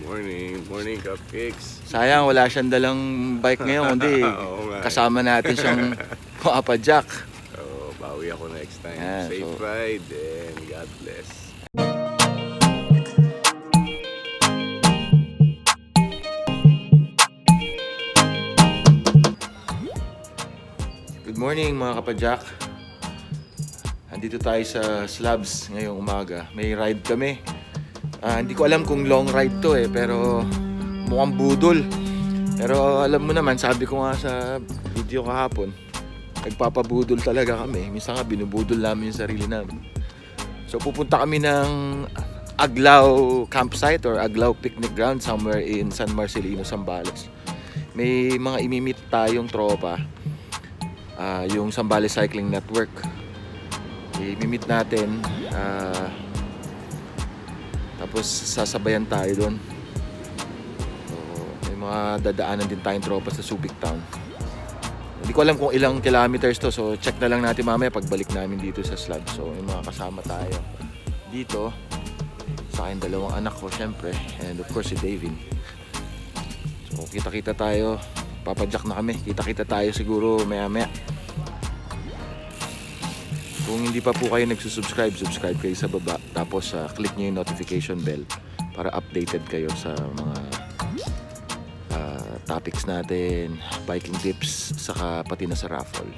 Morning, morning cupcakes. Sayang wala siyang dalang bike ngayon, kundi Oo nga. kasama natin siyang Jack. So, bawi ako next time. Yan, Safe so- ride and God bless. Good morning mga kapadyak. Andito tayo sa Slabs ngayong umaga. May ride kami. Hindi ko alam kung long ride to pero mukhang budol. Pero alam mo naman, sabi ko nga sa video kahapon, nagpapabudol talaga kami. Minsan nga binubudol namin yung sarili namin. So pupunta kami ng Aglao campsite or Aglao picnic ground somewhere in San Marcelino, Zambales. May mga imimit tayong tropa. Yung Zambales Cycling Network, i-meet natin, tapos sasabayan tayo doon. So, may mga dadaanan din tayong tropa sa Subic Town. Hindi ko alam kung ilang kilometers to, so check na lang natin mamaya pagbalik namin dito sa Slab. So may mga kasama tayo dito, sa akin dalawang anak ko syempre, and of course si Davin. So kita-kita tayo, papadyak na kami, kita-kita tayo siguro maya-maya. Kung hindi pa po kayo nagsusubscribe, subscribe kayo sa baba. Tapos click nyo yung notification bell para updated kayo sa mga topics natin, biking tips, saka pati na sa raffle.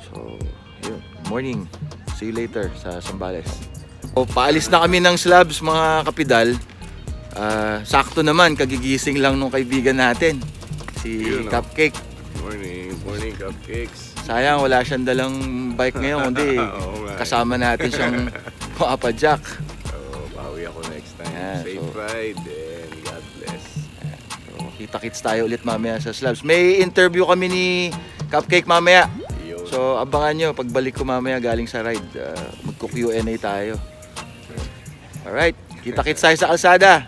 So, yun. Morning. See you later sa Zambales. So, paalis na kami ng Slabs mga kapidal. Sakto naman, kagigising lang nung kaibigan natin, si Yun, Cupcake. Morning, morning cupcakes. Sayang wala siyang dalang bike ngayon, kundi Oo nga. kasama natin siyang Jack. So, bawi ako next time. Yan, Safe so- ride and God bless. So, kita-kits tayo ulit mamaya sa Slabs. May interview kami ni Cupcake mamaya. Yun. So abangan nyo, pagbalik ko mamaya galing sa ride, magko-Q&A tayo. Alright, kita-kits tayo sa kalsada.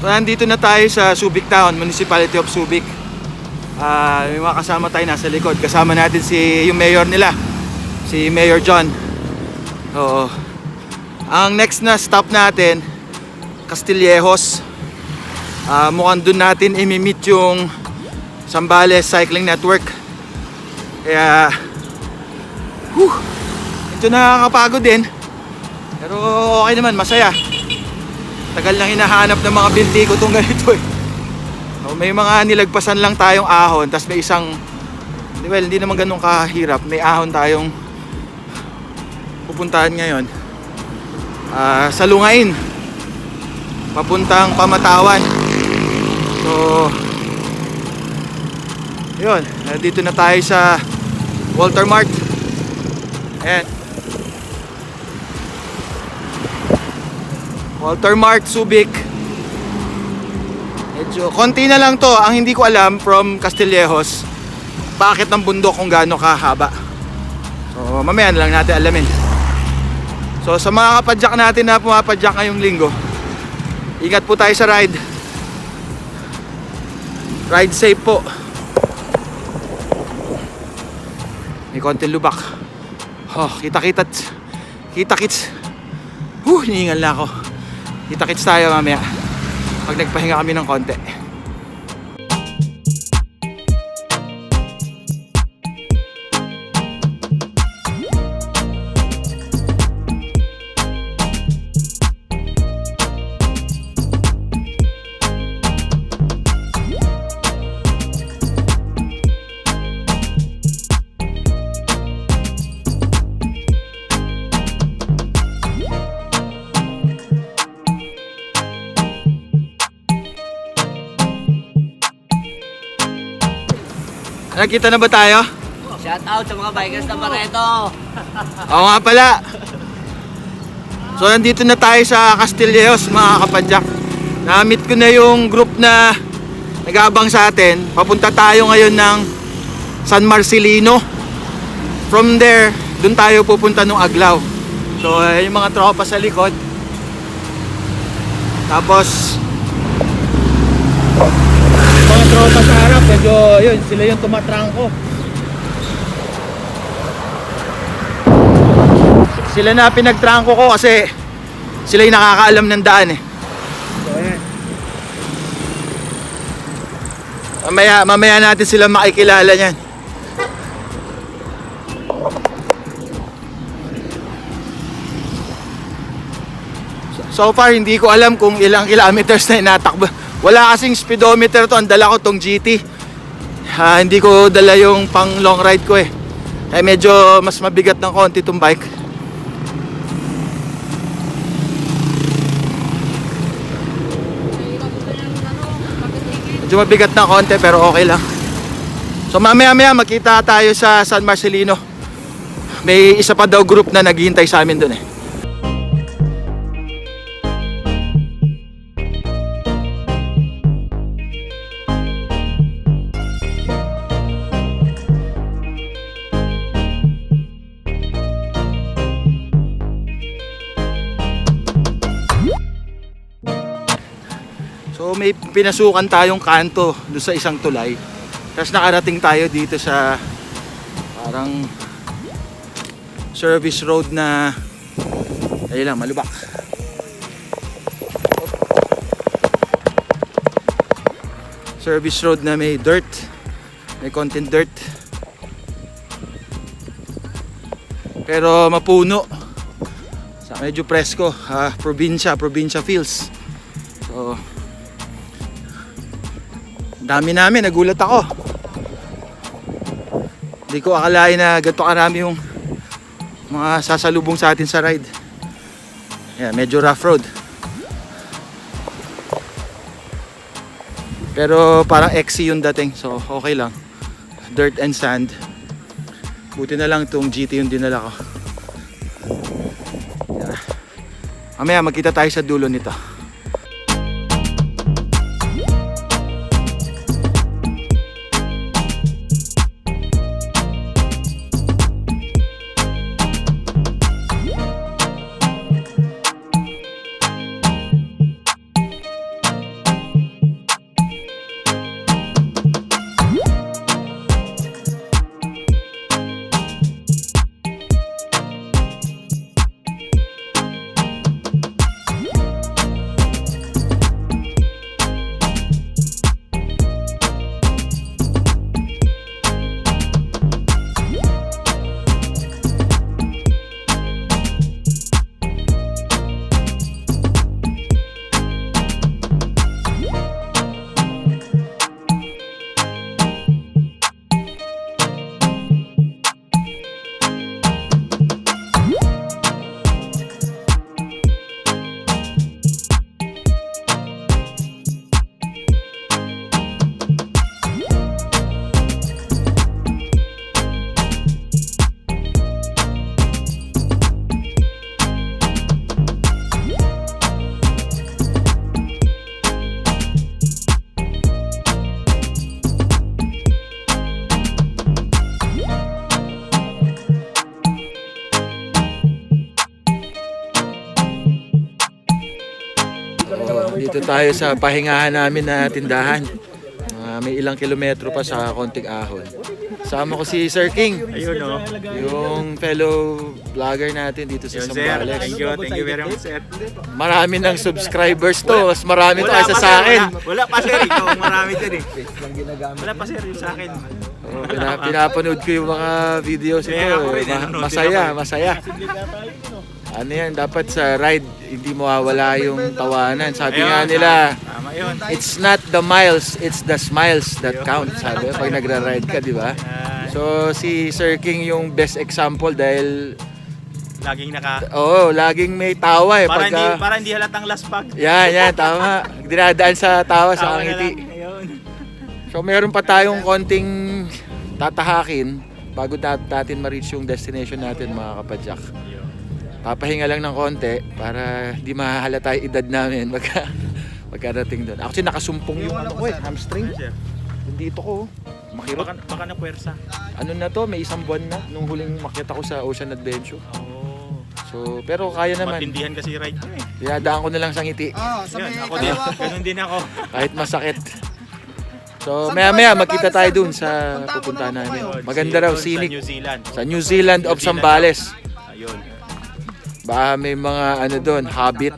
So nandito na tayo sa Subic Town, Municipality of Subic. May mga kasama tayo nasa likod. Kasama natin yung mayor nila, si Mayor John. Oo. Ang next na stop natin, Castillejos. Mukhang doon natin i-meet yung Zambales Cycling Network. Kaya ito nakakapagod din, pero okay naman, masaya. Tagal nang hinahanap ng mga binti ko itong ganito eh. So, may mga nilagpasan lang tayong ahon, tapos may isang, well, hindi naman ganun kahirap. May ahon tayong pupuntahan ngayon, sa Lungain, papuntang Pamatawan. So yun, dito na tayo sa Walter Mart. Ayan, Walter Mart, Subic. Medyo konti na lang to. Ang hindi ko alam from Castillejos, bakit ng bundok kung gaano kahaba. So mamaya na lang natin alamin. So sa mga kapadyak natin na pumapadyak ngayong linggo, ingat po tayo sa ride. Ride safe po. May konting lubak. Oh, kita-kits. Hinihingal na ako. Kita-kits tayo mamaya pag nagpahinga kami ng konti. Nakita na ba tayo? Shout out sa mga bikers ng Barreto. Oo nga pala. So nandito na tayo sa Castillejos mga kapadyak. Na-meet ko na yung group na nag-aabang sa atin. Papunta tayo ngayon ng San Marcelino. From there, dun tayo pupunta ng Aglao. So yung mga tropa sa likod. Tapos mga tropa sa harap, medyo yun, sila yung tumatrangko. Sila na pinagtrangko ko kasi sila yung nakakaalam ng daan eh. Mamaya natin sila makikilala niyan. So far hindi ko alam kung ilang kilometers na inatakbo. Wala kasing speedometer to, ang dala ko tong GT. Hindi ko dala yung pang long ride ko eh. Ay medyo mas mabigat ng konti tong bike. Medyo mabigat ng konti pero okay lang. So mamaya magkita tayo sa San Marcelino. May isa pa daw group na naghihintay sa amin dun eh. So may pinasukan tayong kanto doon sa isang tulay. Tapos nakarating tayo dito sa parang service road na ayun lang, malubak. Service road na may dirt. May konting dirt. Pero mapuno. Medyo presko. Probinsya feels. So dami namin, nagulat ako. Hindi ko akalain na ganito karami yung mga sasalubong sa atin sa ride. Yeah, medyo rough road. Pero parang XC yung dating, so okay lang. Dirt and sand. Buti na lang itong GT yung dinala ko. Yeah. Mamaya magkita tayo sa dulo nito. Dito tayo sa pahingahan namin na tindahan. May ilang kilometro pa sa Konting Ahon. Sama ko si Sir King, Ayun o. yung fellow vlogger natin dito sa Yun sir, Zambales. thank you very much sir. Marami ng subscribers to, mas marami to kaysa sa akin. Wala pa sir, ikaw marami dyan eh. Wala pa sir yung sa akin. Oh, pinapanood ko yung mga videos ito. Kaya ako rin, nanonood din ako. Masaya. Ano yan, dapat sa ride, hindi mawawala yung tawanan. Sabi nga nila, Tama yun. it's not the miles, it's the smiles that count. Sabi, pag nagra-ride ka, di ba? So, si Sir King yung best example dahil, Laging laging may tawa eh. para hindi halatang laspag. Yan, tama. Dinadaan sa tawa sa Tawa na ngiti. lang. Ayun. So, meron pa tayong konting tatahakin bago natin ma-reach yung destination natin, mga kapadyak. Papahinga lang ng konti para di mahahalata yung edad namin magkarating doon. Actually, nakasumpong yung hamstring. Sir, Dito ko, makirot. baka na puwersa. Ano na to, may isang buwan na nung huling makita ko sa Ocean Adventure. Oh. So, pero kaya naman. Matindihan kasi ride ko eh. Dinadaan ko na lang sa ngiti Yun, ako din. Ganun din ako. kahit masakit. So, maya-maya magkita tayo dun sa pupuntahan namin. Maganda raw, Sa scenic. New Zealand. Sa New Zealand of Zambales. Ayun. Baka may mga ano doon, Hobbit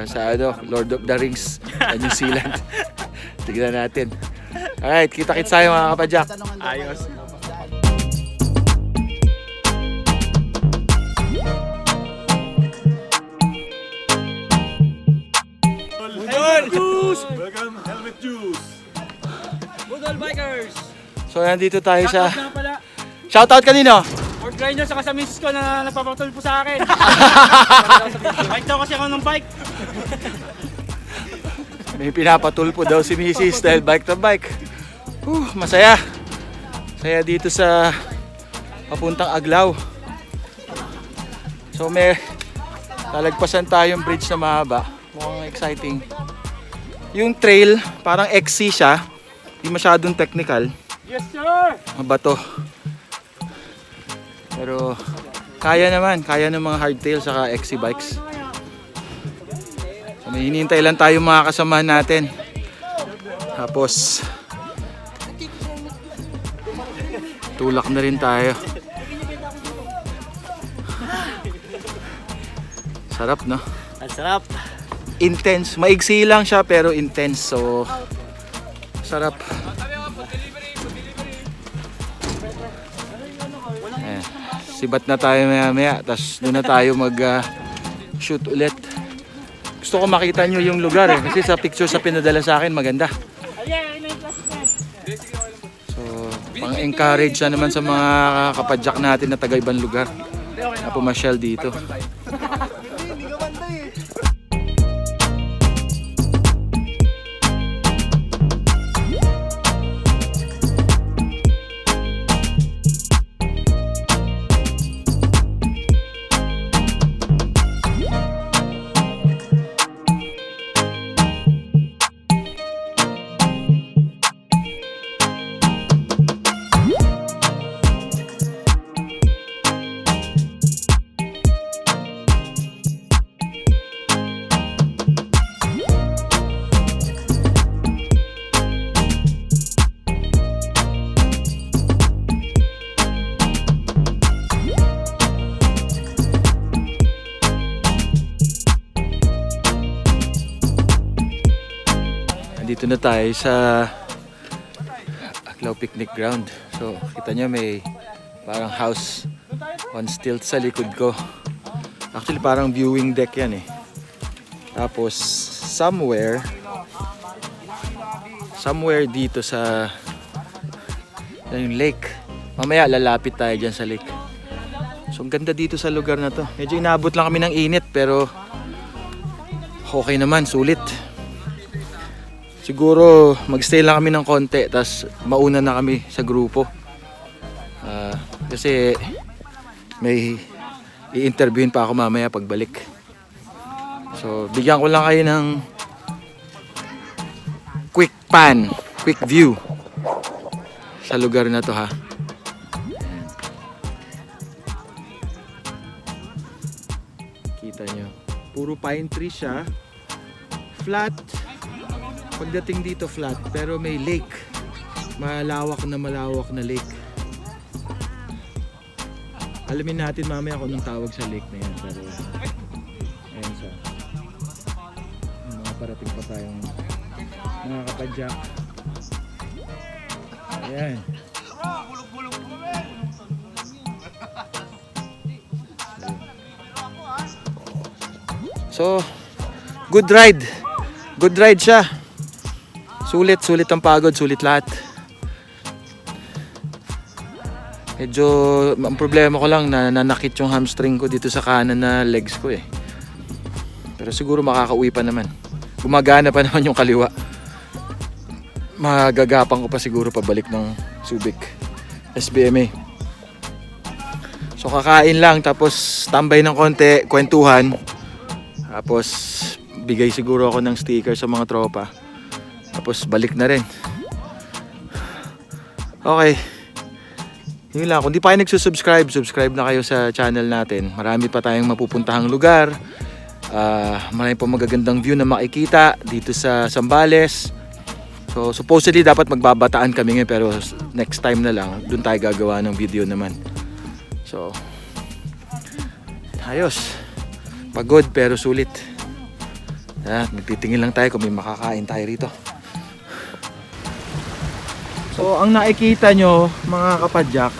sa Lord of the Rings sa New Zealand. Tignan natin. Alright, kita-kits tayo mga kapadyak. Ayos. Budol Bikers! So nandito tayo sa... Shoutout kanino? Fort Grinder saka sa misis ko na nagpapatol po sa akin. Bike daw kasi ako ng bike. May pinapatulpo daw si Mrs. dahil bike to bike. Masaya. Masaya dito sa papuntang Aglaw. So may talagpasan tayong bridge na mahaba. Mukhang exciting. Yung trail, parang XC siya. Hindi masyadong technical. Yes sir! Mabato. Pero kaya naman. Kaya ng mga hardtail saka XC bikes. So may hinihintay lang tayo mga kasamahan natin. Tapos tulak na rin tayo. Sarap, no? Ang sarap! Intense. Maigsi lang siya pero intense. So sarap. Ayan. Sibat na tayo maya-maya. Tapos doon na tayo mag-shoot ulit. Gusto ko makita nyo yung lugar eh. Kasi sa picture sa pinadala sa akin maganda. So pang-encourage na naman sa mga kapadyak natin na taga ibang lugar na pumasyal dito. Dito na tayo sa Aglaw Picnic Ground. So, kita nyo may parang house on stilts sa likod ko. Actually, parang viewing deck yan eh. Tapos, somewhere dito sa yung lake. Mamaya, lalapit tayo dyan sa lake. So, ang ganda dito sa lugar na to. Medyo inabot lang kami ng init, pero okay naman, sulit. Siguro magstay lang kami ng konti, tas mauna na kami sa grupo. Kasi may i-interviewin pa ako mamaya pagbalik. So bigyan ko lang kayo ng quick view sa lugar na to ha. Kita nyo, puro pine tree siya, flat. Pagdating dito flat, pero may lake. Malawak na lake. Alamin natin mamaya kung anong tawag sa lake na yan. Pero ayan siya. May mga parating pa tayong mga kapadyak. Ayan. So, good ride. Good ride siya. Sulit ang pagod, sulit lahat. Medyo, ang problema ko lang na nanakit yung hamstring ko dito sa kanan na legs ko eh. Pero siguro makakauwi pa naman. Gumagana pa naman yung kaliwa. Magagapang ko pa siguro pabalik ng Subic SBMA. So kakain lang tapos tambay ng konti, kwentuhan. Tapos bigay siguro ako ng sticker sa mga tropa. Tapos balik na rin. Okay. Yun lang, kung di pa kayo nagsusubscribe, subscribe na kayo sa channel natin. Marami pa tayong mapupuntahang lugar. Marami pa magagandang view na makikita dito sa Zambales. So supposedly dapat magbabataan kami ngayon, pero next time na lang doon tayo gagawa ng video naman. So ayos. Pagod pero sulit. Nagtitingin lang tayo kung may makakain tayo rito. So ang nakikita nyo mga kapadyak,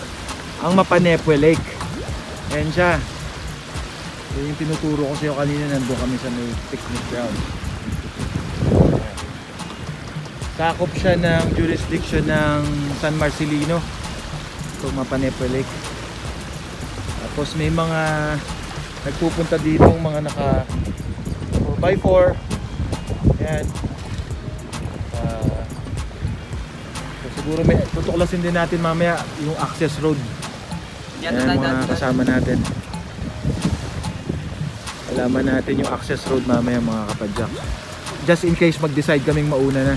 ang Mapanepue Lake. Ayan siya. So, yung tinuturo ko sa iyo kanina, nandun kami sa may picnic ground. Sakop siya ng jurisdiction ng San Marcelino. Ito Mapanepue Lake. Tapos may mga nagpupunta dito mga naka 4x4. Ayan. So siguro may tutuklasin din natin mamaya yung access road. Ayan mga kasama natin. Alaman natin yung access road mamaya mga kapadyak. Just in case mag-decide kaming mauna na.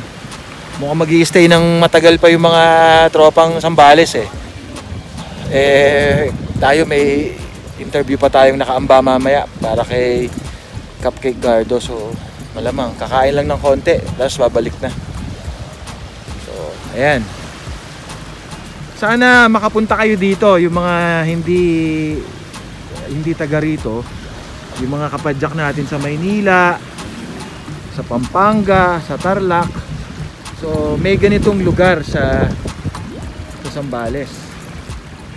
Mukhang mag-i-stay ng matagal pa yung mga tropang Zambales eh. Tayo may interview pa tayong nakaamba mamaya para kay Cupcake Gardo. So malamang kakain lang ng konti tapos babalik na. So ayan. Sana makapunta kayo dito yung mga hindi taga rito. Yung mga kapadyak natin sa Maynila, sa Pampanga, sa Tarlac. So may ganitong lugar sa Zambales.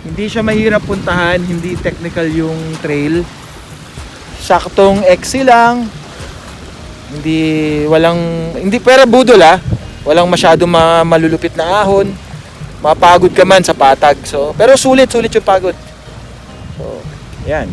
Hindi siya mahirap puntahan, hindi technical yung trail. Saktong exi lang. Hindi pera budol Walang masyadong malulupit na ahon. Mapagod ka man sa patag. So pero sulit yung pagod. So yan.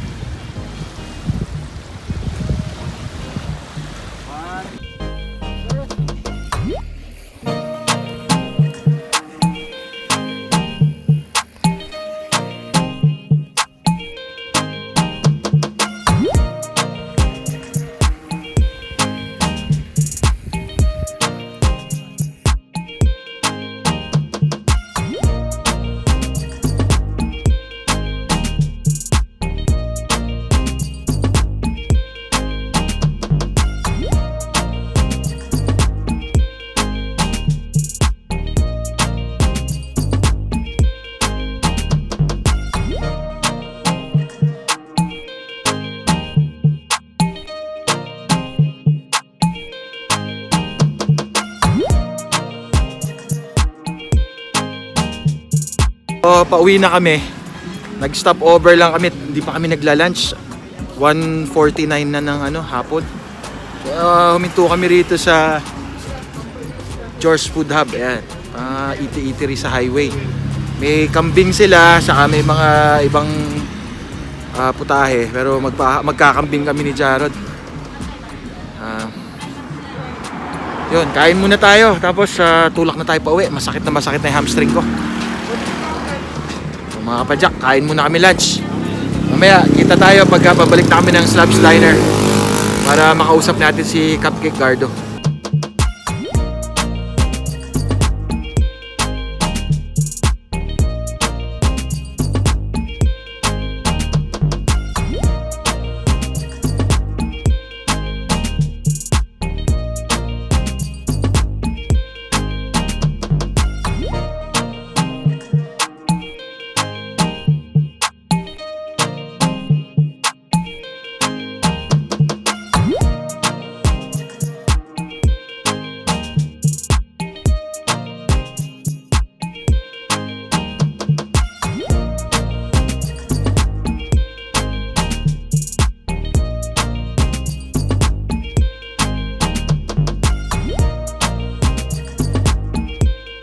So, pauwi na kami. Nag-stop over lang kami. Hindi pa kami nagla-lunch. 1:49 na ng hapon. Huminto kami rito sa George Food Hub. Ayan. Eatery sa highway. May kambing sila, saka may mga ibang putahe. Pero magkakambing kami ni Jarod. Yun, kain muna tayo. Tapos tulak na tayo pauwi. Masakit na yung hamstring ko. Mga kapadyak, kain muna kami lunch. Mamaya, kita tayo pagka pabalik na kami ng Slabs Diner para makausap natin si Cupcake Gardo.